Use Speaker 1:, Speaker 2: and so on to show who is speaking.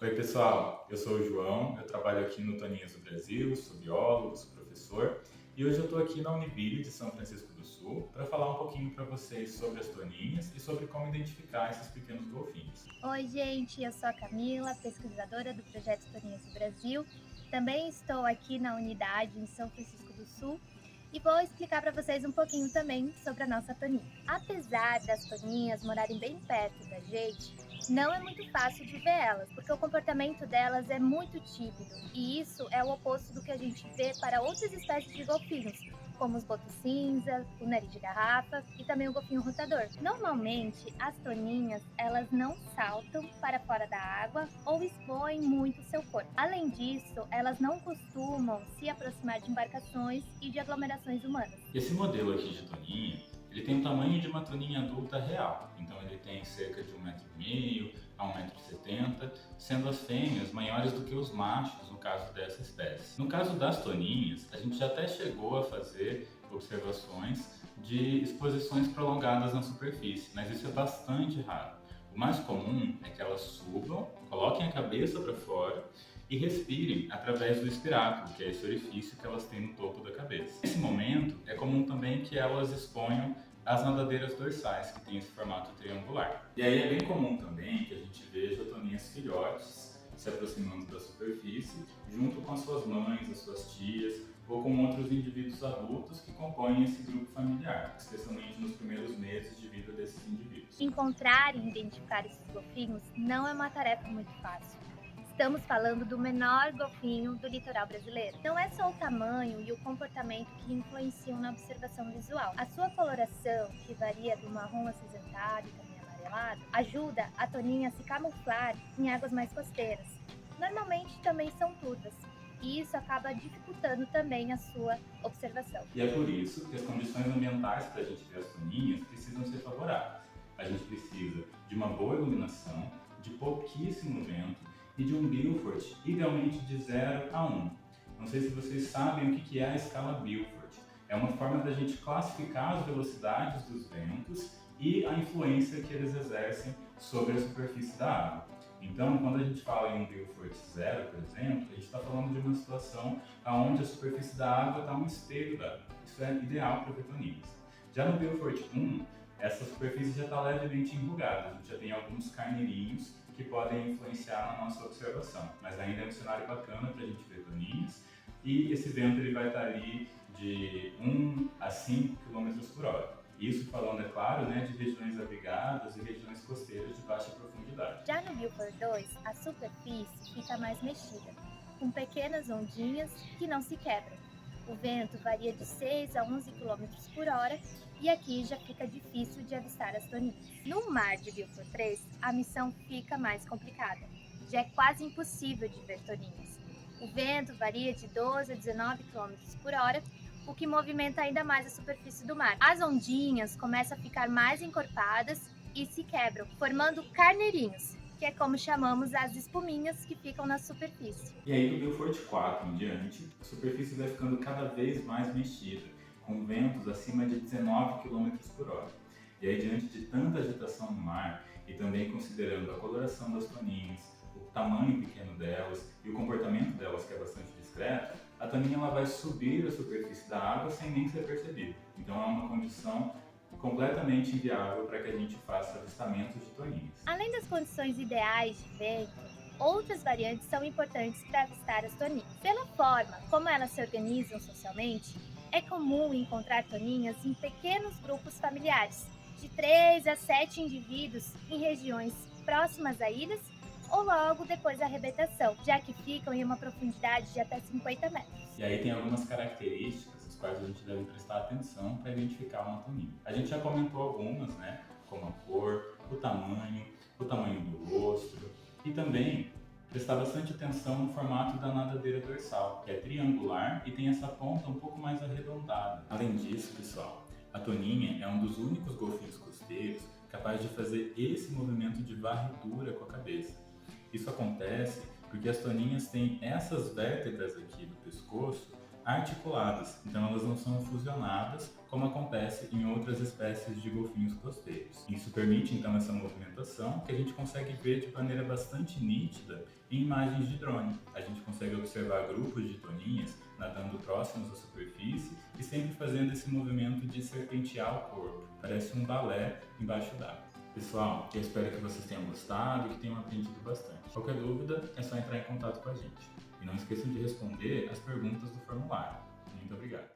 Speaker 1: Oi, pessoal. Eu sou o João, eu trabalho aqui no Toninhas do Brasil, sou biólogo, sou professor e hoje eu estou aqui na Unibile de São Francisco do Sul para falar um pouquinho para vocês sobre as toninhas e sobre como identificar esses pequenos golfinhos.
Speaker 2: Oi, gente, eu sou a Camila, pesquisadora do Projeto Toninhas do Brasil. Também estou aqui na unidade em São Francisco do Sul e vou explicar para vocês um pouquinho também sobre a nossa toninha. Apesar das toninhas morarem bem perto da gente, não é muito fácil de ver elas, porque o comportamento delas é muito tímido e isso é o oposto do que a gente vê para outras espécies de golfinhos, como os botos cinza, o nariz de garrafa e também o golfinho rotador. Normalmente, as toninhas, elas não saltam para fora da água ou expõem muito seu corpo. Além disso, elas não costumam se aproximar de embarcações e de aglomerações humanas.
Speaker 1: Esse modelo aqui de toninha, ele tem o tamanho de uma toninha adulta real, então ele tem cerca de 1,5 m a 1,70 m, sendo as fêmeas maiores do que os machos no caso dessa espécie. No caso das toninhas, a gente já até chegou a fazer observações de exposições prolongadas na superfície, mas isso é bastante raro. O mais comum é que elas subam, coloquem a cabeça para fora e respirem através do espiráculo, que é esse orifício que elas têm no topo da cabeça. Nesse momento, é comum também que elas exponham as nadadeiras dorsais, que têm esse formato triangular. E aí é bem comum também que a gente veja toninhas filhotes se aproximando da superfície, junto com as suas mães, as suas tias, ou com outros indivíduos adultos que compõem esse grupo familiar, especialmente nos primeiros meses de vida desses indivíduos.
Speaker 2: Encontrar e identificar esses golfinhos não é uma tarefa muito fácil. Estamos falando do menor golfinho do litoral brasileiro. Não é só o tamanho e o comportamento que influenciam na observação visual. A sua coloração, que varia do marrom acinzentado e também amarelado, ajuda a toninha a se camuflar em águas mais costeiras. Normalmente também são turvas, e isso acaba dificultando também a sua observação.
Speaker 1: E é por isso que as condições ambientais para a gente ver as toninhas precisam ser favoráveis. A gente precisa de uma boa iluminação, de pouquíssimo vento e de um Beaufort, idealmente de 0 a 1. Não sei se vocês sabem o que é a escala Beaufort. É uma forma da gente classificar as velocidades dos ventos e a influência que eles exercem sobre a superfície da água. Então, quando a gente fala em um Beaufort 0, por exemplo, a gente está falando de uma situação onde a superfície da água está um espelho d'água. Isso é ideal para ver toninhas. Já no Beaufort 1, essa superfície já está levemente enrugada, a gente já tem alguns carneirinhos que podem influenciar na nossa observação, mas ainda é um cenário bacana para a gente ver toninhas e esse vento ele vai estar ali de 1 a 5 km por hora. Isso falando, é claro, de regiões abrigadas e regiões costeiras de baixa profundidade.
Speaker 2: Já no Beaufort 2, a superfície fica mais mexida, com pequenas ondinhas que não se quebram. O vento varia de 6 a 11 km por hora e aqui já fica difícil de avistar as toninhas. No mar de Beaufort 3, a missão fica mais complicada. Já é quase impossível de ver toninhas. O vento varia de 12 a 19 km por hora, o que movimenta ainda mais a superfície do mar. As ondinhas começam a ficar mais encorpadas e se quebram, formando carneirinhos, que é como chamamos as espuminhas que ficam na superfície.
Speaker 1: E aí do Beaufort 4 em diante, a superfície vai ficando cada vez mais mexida, com ventos acima de 19 km por hora. E aí, diante de tanta agitação no mar, e também considerando a coloração das toninhas, o tamanho pequeno delas e o comportamento delas, que é bastante discreto, a toninha ela vai subir a superfície da água sem nem ser percebida. Então é uma condição completamente inviável para que a gente faça avistamentos de toninhas.
Speaker 2: Além das condições ideais de vento, outras variantes são importantes para avistar as toninhas. Pela forma como elas se organizam socialmente, é comum encontrar toninhas em pequenos grupos familiares, de 3 a 7 indivíduos em regiões próximas a ilhas ou logo depois da arrebentação, já que ficam em uma profundidade de até 50 metros.
Speaker 1: E aí tem algumas características as quais a gente deve prestar atenção para identificar uma toninha. A gente já comentou algumas, como a cor, o tamanho do rosto e também prestar bastante atenção no formato da nadadeira dorsal, que é triangular e tem essa ponta um pouco mais arredondada. Além disso, pessoal, a toninha é um dos únicos golfinhos costeiros capaz de fazer esse movimento de varredura com a cabeça. Isso acontece porque as toninhas têm essas vértebras aqui do pescoço articuladas, então elas não são fusionadas como acontece em outras espécies de golfinhos costeiros. Isso permite então essa movimentação que a gente consegue ver de maneira bastante nítida em imagens de drone. A gente consegue observar grupos de toninhas nadando próximos à superfície e sempre fazendo esse movimento de serpentear o corpo. Parece um balé embaixo d'água. Pessoal, eu espero que vocês tenham gostado e que tenham aprendido bastante. Qualquer dúvida é só entrar em contato com a gente. E não esqueçam de responder as perguntas do formulário. Muito obrigado!